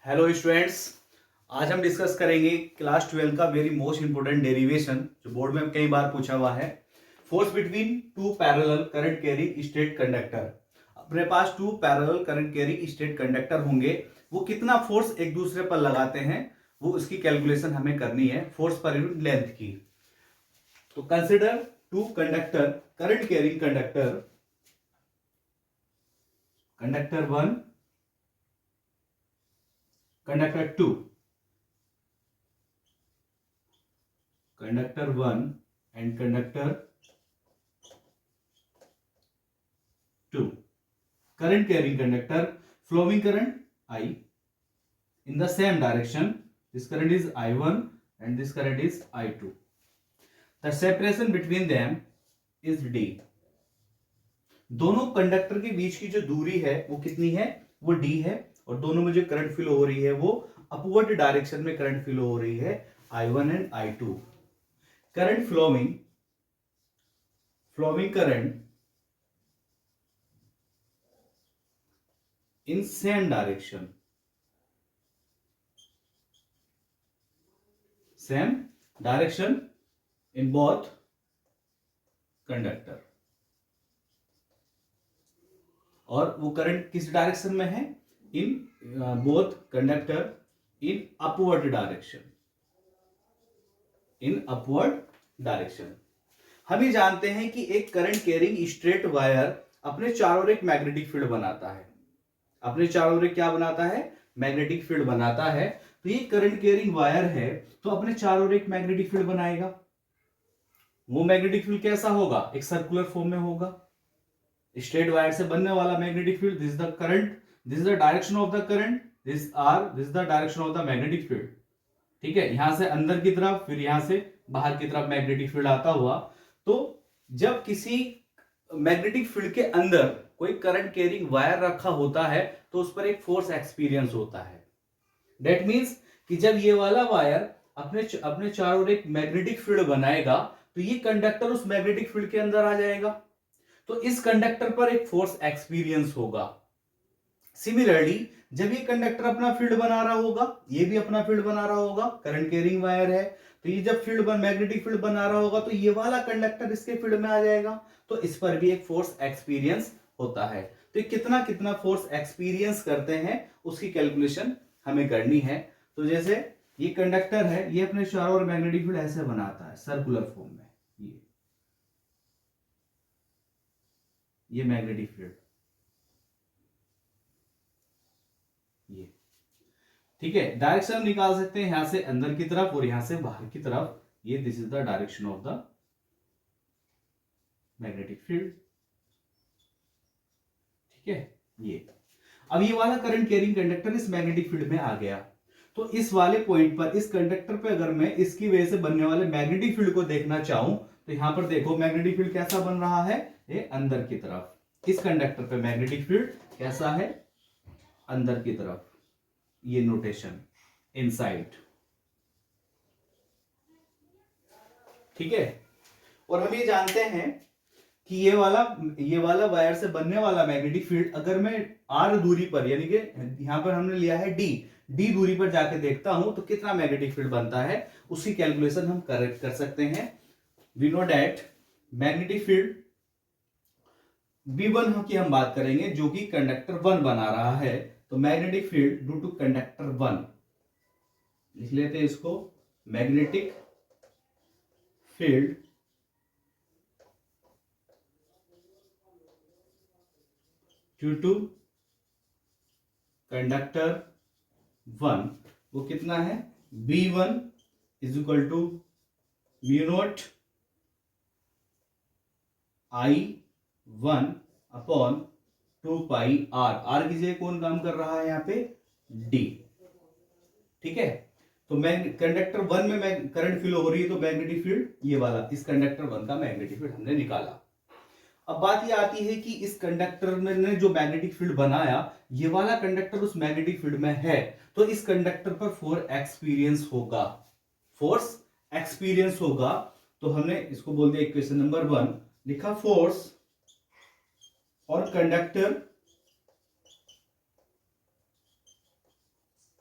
Hello students. आज हम discuss करेंगे क्लास 12 का वेरी मोस्ट इंपोर्टेंट डेरिवेशन जो बोर्ड में कई बार पूछा हुआ है। Force between two parallel current carrying straight conductor. अपने पास two parallel current carrying straight conductor होंगे, वो कितना फोर्स एक दूसरे पर लगाते हैं वो उसकी कैलकुलेशन हमें करनी है फोर्स पर यूनिट लेंथ की। तो consider two conductor current carrying conductor, conductor 1, conductor 2, conductor 1 and conductor 2. Current carrying conductor, flowing current I in the same direction. This current is I1 and this current is I2. The separation between them is D. दोनों conductor के बीच की जो दूरी है वो कितनी है, वो D है। और दोनों में जो करंट फ्लो हो रही है वो अपवर्ड डायरेक्शन में करंट फ्लो हो रही है I1 and I2. Current flowing current in same direction in both conductor. और वो करंट किस डायरेक्शन में है, in both conductor in upward direction. हम ये जानते हैं कि एक करंट कैरिंग स्ट्रेट वायर अपने चारों ओर एक मैग्नेटिक फील्ड बनाता है. अपने चारों ओर क्या बनाता है, मैग्नेटिक फील्ड बनाता है. तो ये करंट कैरिंग वायर है तो अपने चारों ओर एक मैग्नेटिक फील्ड बनाएगा. वो मैग्नेटिक फील्ड कैसा होगा, एक सर्कुलर फॉर्म में होगा. स्ट्रेट वायर से बनने वाला magnetic field, this is the current, this is the direction of the current, this is the direction of the magnetic field. ठीक है, यहां से अंदर की तरफ, फिर यहां से बाहर की तरफ मैग्नेटिक फील्ड आता हुआ. तो जब किसी मैग्नेटिक फील्ड के अंदर कोई करंट कैरिंग वायर रखा होता है तो उस पर एक फोर्स एक्सपीरियंस होता है. दैट मींस कि जब ये वाला वायर अपने चारों ओर एक मैग्नेटिक फील्ड बनाएगा तो ये कंडक्टर उस मैग्नेटिक फील्ड के अंदर आ जाएगा. तो इस कंडक्टर पर एक फोर्स एक्सपीरियंस होगा. सिमिलरली जब ये कंडक्टर अपना फील्ड बना रहा होगा, ये भी अपना फील्ड बना रहा होगा, करंट कैरिंग वायर है, तो ये जब मैग्नेटिक फील्ड बना रहा होगा तो ये वाला कंडक्टर इसके फील्ड में आ जाएगा. तो इस पर भी एक फोर्स एक्सपीरियंस होता है. तो ये कितना कितना फोर्स एक्सपीरियंस करते हैं उसकी कैलकुलेशन हमें करनी है. तो जैसे ये कंडक्टर है, ये अपने चारों ओर मैग्नेटिक फील्ड ऐसे बनाता है सर्कुलर फॉर्म में. ये मैग्नेटिक फील्ड, ये ठीक है. डायरेक्शन निकाल सकते हैं यहां से अंदर की तरफ और यहां से बाहर की तरफ. ये this is the direction of the magnetic field. ठीक है. ये अब ये वाला करंट कैरिंग कंडक्टर इस मैग्नेटिक फील्ड में आ गया. तो इस वाले पॉइंट पर, इस कंडक्टर पे अगर मैं इसकी वजह से बनने वाले मैग्नेटिक फील्ड को देखना चाहूं तो यहां पर देखो मैग्नेटिक फील्ड कैसा बन रहा है, ये अंदर की तरफ. इस कंडक्टर पे मैग्नेटिक फील्ड कैसा है, अंदर की तरफ. ये नोटेशन इनसाइड. ठीक है. और हम ये जानते हैं कि ये वाला वायर से बनने वाला मैग्नेटिक फील्ड अगर मैं r दूरी पर, यानी कि यहां पर हमने लिया है d दूरी पर जाके देखता हूं तो कितना मैग्नेटिक फील्ड बनता है, उसकी कैलकुलेशन हम कर सकते हैं. We know that magnetic field V1 की हम बात करेंगे जो कि कंडक्टर 1 बना रहा है. तो magnetic field due to conductor 1, लिख लेते हैं इसको, magnetic field due to conductor 1 वो कितना है, V1 is equal to mu naught I1 upon 2 pi r की जगह कौन काम कर रहा है यहाँ पे, D. ठीक है. तो कंडक्टर 1 में करंट फ्लो हो रही है तो मैग्नेटिक फील्ड ये वाला, इस कंडक्टर 1 का मैग्नेटिक फील्ड हमने निकाला. अब बात ये आती है कि इस कंडक्टर ने जो मैग्नेटिक फील्ड बनाया, ये वाला कंडक्टर उस मैग्नेटिक फील्ड में है तो इस कंडक्टर पर फोर्स एक्सपीरियंस होगा. तो हमने इसको बोल दिया इक्वेशन नंबर 1, लिखा फोर्स और कंडक्टर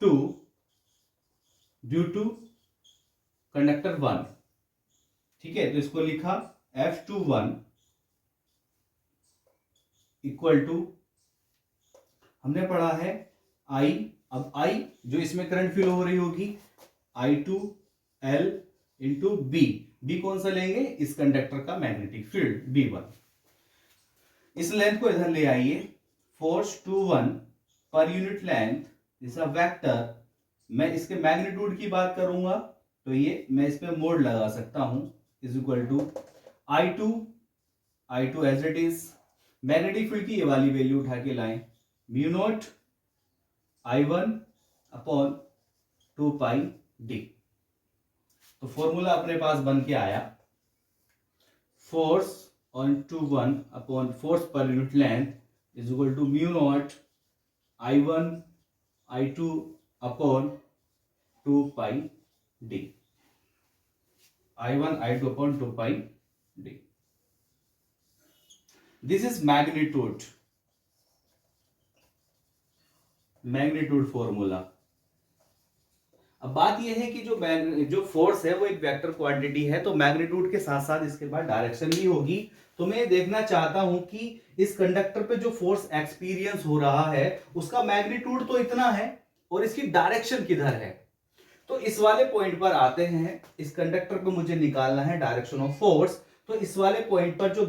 2 ड्यू टू कंडक्टर 1। ठीक है, तो इसको लिखा F21 इक्वल टू, हमने पढ़ा है I, अब I जो इसमें करंट फ्लो हो रही होगी I2L इंटू बी कौन सा लेंगे, इस कंडक्टर का मैग्नेटिक फील्ड B1। इस लेंथ को इधर ले आइए, फोर्स 21 पर unit length is a vector. मैं इसके मैग्नीट्यूड की बात करूंगा तो ये मैं इस पे मोड लगा सकता हूं, is equal to I2 as it is, magnetic field की ये वाली वैल्यू उठा के लाएं, mu naught I1 upon 2 pi D. तो फॉर्मूला अपने पास बन के आया, force on 21 upon force per unit length is equal to mu naught I1 I2 upon 2 pi D, I1 I2 upon 2 pi D. This is magnitude formula. अब बात यह है कि जो फोर्स है वो एक वेक्टर क्वांटिटी है, तो मैग्नीट्यूड के साथ साथ इसके बाद डायरेक्शन भी होगी। तो मैं देखना चाहता हूं कि इस कंडक्टर पे जो फोर्स एक्सपीरियंस हो रहा है उसका मैग्नीट्यूड तो इतना है और इसकी डायरेक्शन किधर है। तो इस वाले पॉइंट पर आते हैं, इस कंडक्टर पे मुझे निकालना है डायरेक्शन ऑफ फोर्स। तो इस वाले पॉइंट पर जो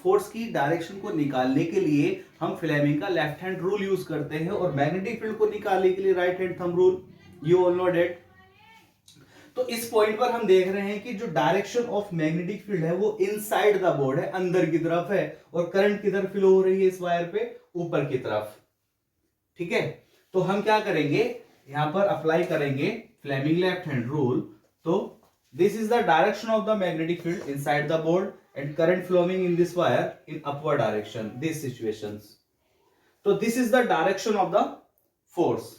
फोर्स की डायरेक्शन को निकालने के लिए हम फ्लेमिंग का लेफ्ट हैंड रूल यूज करते हैं और मैग्नेटिक फील्ड को निकालने के लिए right hand thumb rule, you all know that. तो इस पॉइंट पर हम देख रहे हैं कि जो डायरेक्शन ऑफ मैग्नेटिक फील्ड है वो इनसाइड द बोर्ड है, अंदर की तरफ है, और करंट किधर फ्लो हो रही है इस वायर पे, ऊपर की तरफ। ठीक है, तो हम क्या करेंगे, यहां पर अप्लाई करेंगे फ्लेमिंग लेफ्ट हैंड रूल। तो this is the direction of the magnetic field inside the board and current flowing in this wire in upward direction, this situations. तो this is the direction of the force,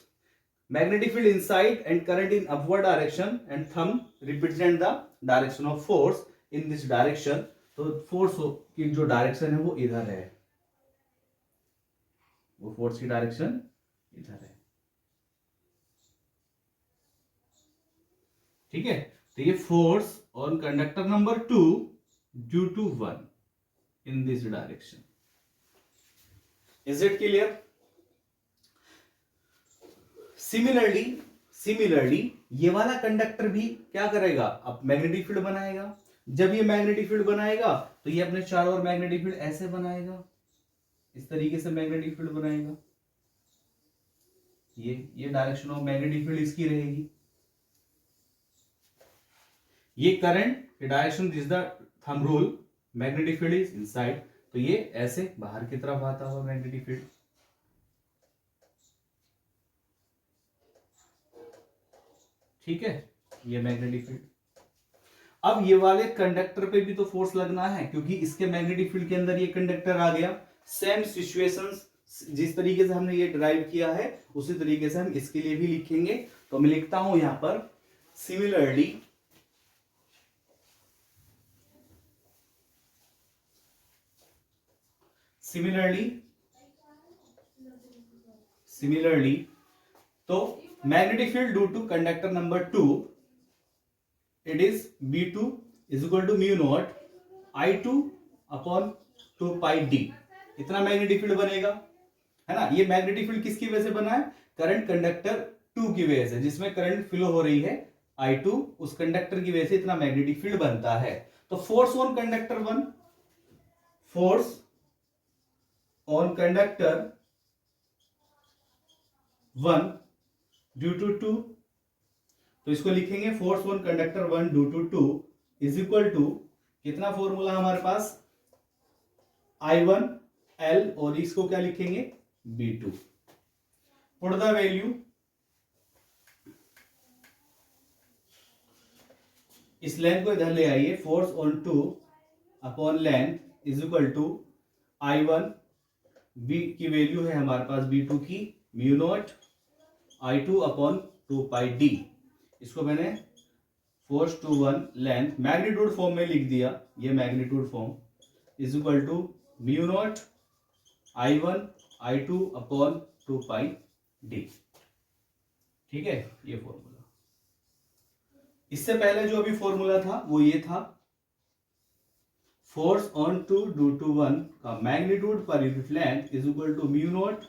magnetic field inside and current in upward direction, and thumb represent the direction of force in this direction। तो force की जो direction है वो इधर है, वो force की डायरेक्शन इधर है। ठीक है, तो ये force on conductor number 2 due to 1 in this direction. Is it clear? Similarly ये वाला कंडक्टर भी क्या करेगा, अब मैग्नेटिक फील्ड बनाएगा। जब ये मैग्नेटिक फील्ड बनाएगा तो ये अपने चारों ओर मैग्नेटिक फील्ड ऐसे बनाएगा, इस तरीके से मैग्नेटिक फील्ड बनाएगा। ये डायरेक्शन ऑफ मैग्नेटिक फील्ड इसकी रहेगी। ये करंट की direction, this the thumb rule, magnetic field is inside, तो ये ऐसे बाहर की तरफ आता हुआ मैग्नेटिक फील्ड। ठीक है, ये मैग्नेटिक फील्ड। अब ये वाले कंडक्टर पे भी तो फोर्स लगना है क्योंकि इसके मैग्नेटिक फील्ड के अंदर ये कंडक्टर आ गया। सेम सिचुएशंस, जिस तरीके से हमने ये ड्राइव किया है उसी तरीके से हम इसके लिए भी लिखेंगे। तो मैं लिखता हूं यहां पर सिमिलरली तो magnetic field due to conductor number 2 it is B2 is equal to mu naught I2 upon 2 pi D. इतना मैग्नेटिक फील्ड बनेगा, है ना। ये मैग्नेटिक फील्ड किसकी वजह से बना है, करंट कंडक्टर 2 की वजह से, जिसमें करंट फ्लो हो रही है I2, उस कंडक्टर की वजह से इतना मैग्नेटिक फील्ड बनता है। तो force on conductor 1, force on conductor 1 due to 2, तो इसको लिखेंगे force on conductor 1 due to 2 is equal to, कितना फॉर्मूला हमारे पास, I1 L, और इसको क्या लिखेंगे, B2। पुट द वैल्यू, इस लेंथ को इधर ले आइए, force on 2 upon length is equal to I1, B की वैल्यू है हमारे पास B2 की, mu naught I2 upon 2 pi D. इसको मैंने force two 1 length magnitude form में लिख दिया, ये magnitude form is equal to mu naught I1 I2 upon 2 pi D. ठीक है, ये फॉर्मूला। इससे पहले जो अभी फॉर्मूला था वो ये था, force on two due to one का magnitude per unit length is equal to mu naught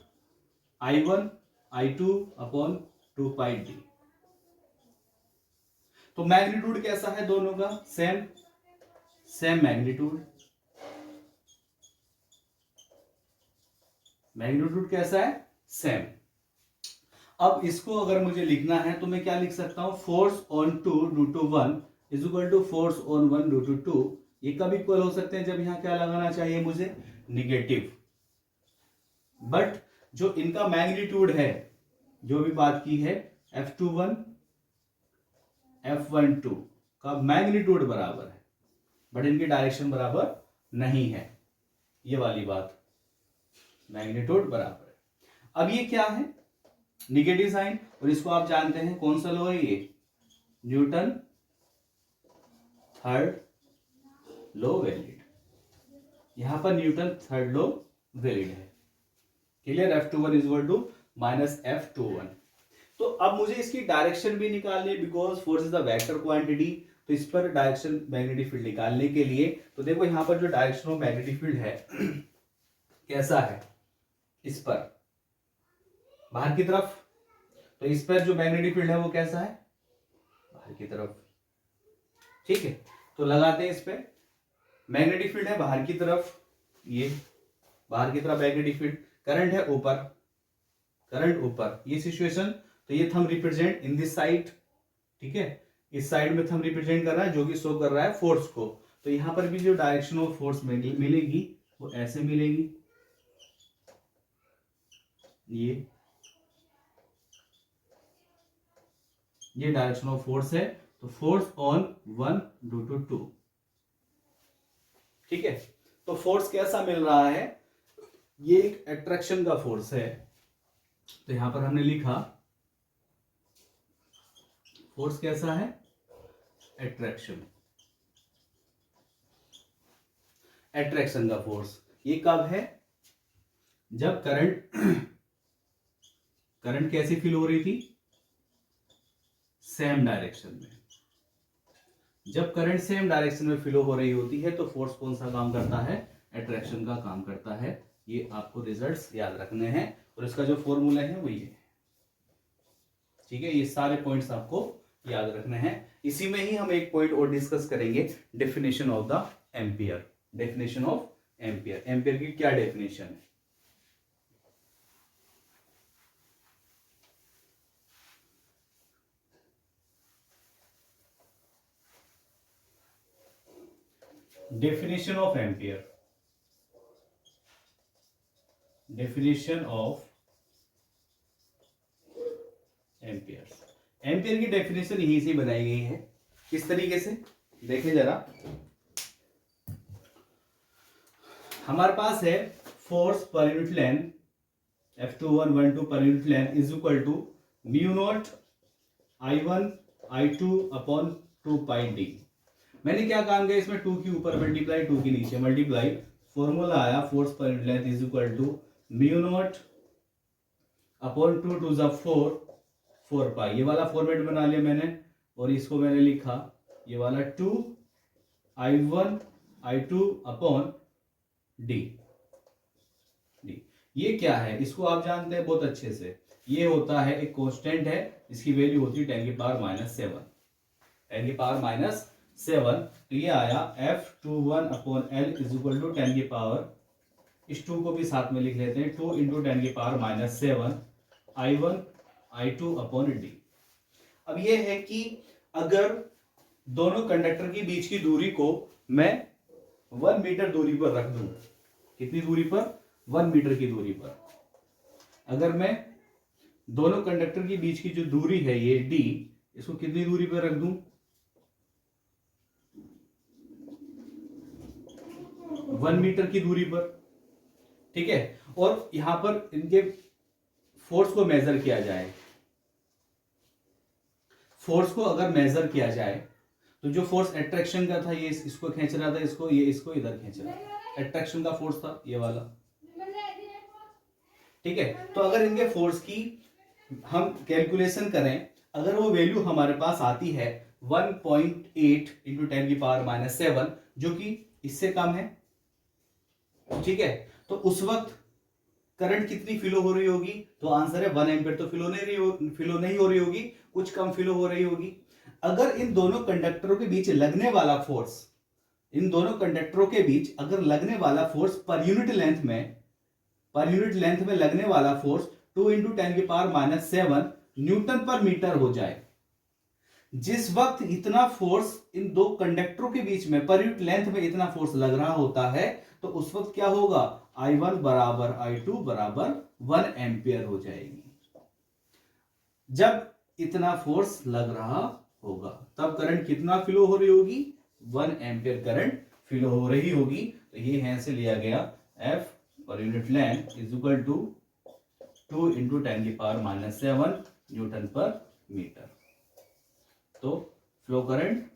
I1 I2 upon 2 pi D. तो मैग्नीट्यूड कैसा है दोनों का? Same magnitude. मैग्नीट्यूड कैसा है? सेम। अब इसको अगर मुझे लिखना है तो मैं क्या लिख सकता हूं? Force on two due to one is equal to force on one due to two. ये कब इक्वल हो सकते हैं? जब यहां क्या लगाना चाहिए मुझे? निगेटिव। बट जो इनका मैग्नीट्यूड है, जो भी बात की है, F21 F12 का मैग्नीट्यूड बराबर है, बट इनकी डायरेक्शन बराबर नहीं है। ये वाली बात, मैग्नीट्यूड बराबर है। अब ये क्या है? निगेटिव साइन, और इसको आप जानते हैं कौन सा लॉ है? ये न्यूटन थर्ड लॉ वैलिड। यहां पर न्यूटन थर्ड लॉ वैलिड है। Clear? F21 is equal to minus F21। तो अब मुझे इसकी डायरेक्शन भी निकालनी है, because force is the vector quantity. तो इस पर डायरेक्शन मैग्नेटिक फील्ड निकालने के लिए, तो देखो यहां पर जो डायरेक्शन ऑफ मैग्नेटिक फील्ड है कैसा है? इस पर बाहर की तरफ। तो इस पर जो मैग्नेटिक फील्ड है वो कैसा है? बाहर की तरफ। ठीक है, तो लगाते हैं इस पे। मैग्नेटिक फील्ड है बाहर की तरफ, ये बाहर की तरफ मैग्नेटिक फील्ड। करंट है ऊपर, करंट ऊपर, ये सिचुएशन। तो ये thumb represent in this side. ठीक है, इस साइड में थंब रिप्रेजेंट कर रहा है, जो कि शो कर रहा है फोर्स को। तो यहां पर भी जो डायरेक्शन ऑफ फोर्स मिलेगी वो ऐसे मिलेगी, ये डायरेक्शन ऑफ फोर्स है। तो force on one due to two. ठीक है, तो फोर्स कैसा मिल रहा है? ये एक अट्रैक्शन का फोर्स है। तो यहां पर हमने लिखा फोर्स कैसा है? अट्रैक्शन, अट्रैक्शन का फोर्स। ये कब है? जब करंट कैसी फील हो रही थी? सेम डायरेक्शन में। जब करंट सेम डायरेक्शन में फ्लो हो रही होती है तो फोर्स कौन सा काम करता है? अट्रैक्शन का काम करता है। ये आपको रिजल्ट्स याद रखने हैं, और इसका जो फॉर्मूला है वो ये है। ठीक है, ये सारे पॉइंट्स आपको याद रखने हैं। इसी में ही हम एक पॉइंट और डिस्कस करेंगे, definition of the ampere. Definition of ampere, ampere की क्या डेफिनेशन है? Definition of ampere, definition of ampere. Ampere की डेफिनेशन यहीं से बनाई गई है। किस तरीके से? देखें जरा। हमारे पास है force per unit length F21 per unit length is equal to mu naught I1 I2 upon 2 pi D. मैंने क्या काम किया इसमें? 2 के ऊपर मल्टीप्लाई, 2 के नीचे मल्टीप्लाई। फॉर्मूला आया force per unit length is equal to mu naught upon 2 two ज़ा 4 पाई। ये वाला फॉर्मेट बना लिया मैंने, और इसको मैंने लिखा ये वाला 2 I1 I2 अपॉन डी। ये क्या है? इसको आप जानते हैं बहुत अच्छे से। ये होता है एक कांस्टेंट है, इसकी वैल्यू होती है 10 की पावर माइनस 7, 10 की पावर माइनस 7। तो ये आया F21 upon L is equal to 10 की पावर, इस 2 को भी साथ में लिख लेते हैं, 2 इंटू 10 की power minus 7 I1 I2 upon D. अब ये है कि अगर दोनों कंडक्टर के बीच की दूरी को मैं 1 मीटर दूरी पर रख दूं, कितनी दूरी पर? 1 मीटर की दूरी पर। अगर मैं दोनों कंडक्टर के बीच की जो दूरी है ये d, इसको कितनी दूरी पर रख दूं? 1 मीटर की दूरी पर। ठीक है, और यहां पर इनके फोर्स को मेजर किया जाए, फोर्स को अगर मेजर किया जाए तो जो फोर्स अट्रैक्शन का था ये इसको खींच रहा था, इसको, ये इसको इधर खींच रहा था, अट्रैक्शन का फोर्स था ये वाला। ठीक है, तो अगर इनके फोर्स की हम कैलकुलेशन करें, अगर वो वैल्यू हमारे पास आती है 1.8 इंटू 10⁻⁷, जो कि इससे कम है, ठीक है, तो उस वक्त करंट कितनी फ्लो हो रही होगी? तो आंसर है 1 एम्पियर तो फ्लो नहीं हो रही होगी, कुछ कम फ्लो हो रही होगी। अगर इन दोनों कंडक्टरों के बीच लगने वाला फोर्स, इन दोनों कंडक्टरों के बीच अगर लगने वाला फोर्स पर यूनिट लेंथ में लगने वाला force 2 into 10⁻⁷ newton per metre हो जाए, जिस वक्त इतना फोर्स इन दो कंडक्टरों के बीच में पर यूनिट लेंथ में इतना फोर्स लग रहा होता है, तो उस वक्त क्या होगा? I1 बराबर I2 बराबर 1 एम्पियर हो जाएगी। जब इतना फोर्स लग रहा होगा तब करंट कितना फ्लो हो रही होगी? 1 एम्पियर करंट फ्लो हो रही होगी। तो ये यहां से लिया गया F per unit length is equal to 2 into 10⁻⁷ newton per metre. तो फ्लो करंट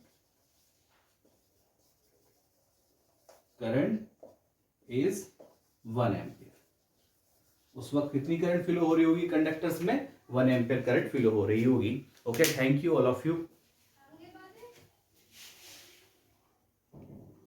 इज 1 एम्पियर। उस वक्त कितनी करंट फ्लो हो रही होगी कंडक्टर्स में? 1 एम्पियर करंट फ्लो हो रही होगी। Okay, thank you all of you.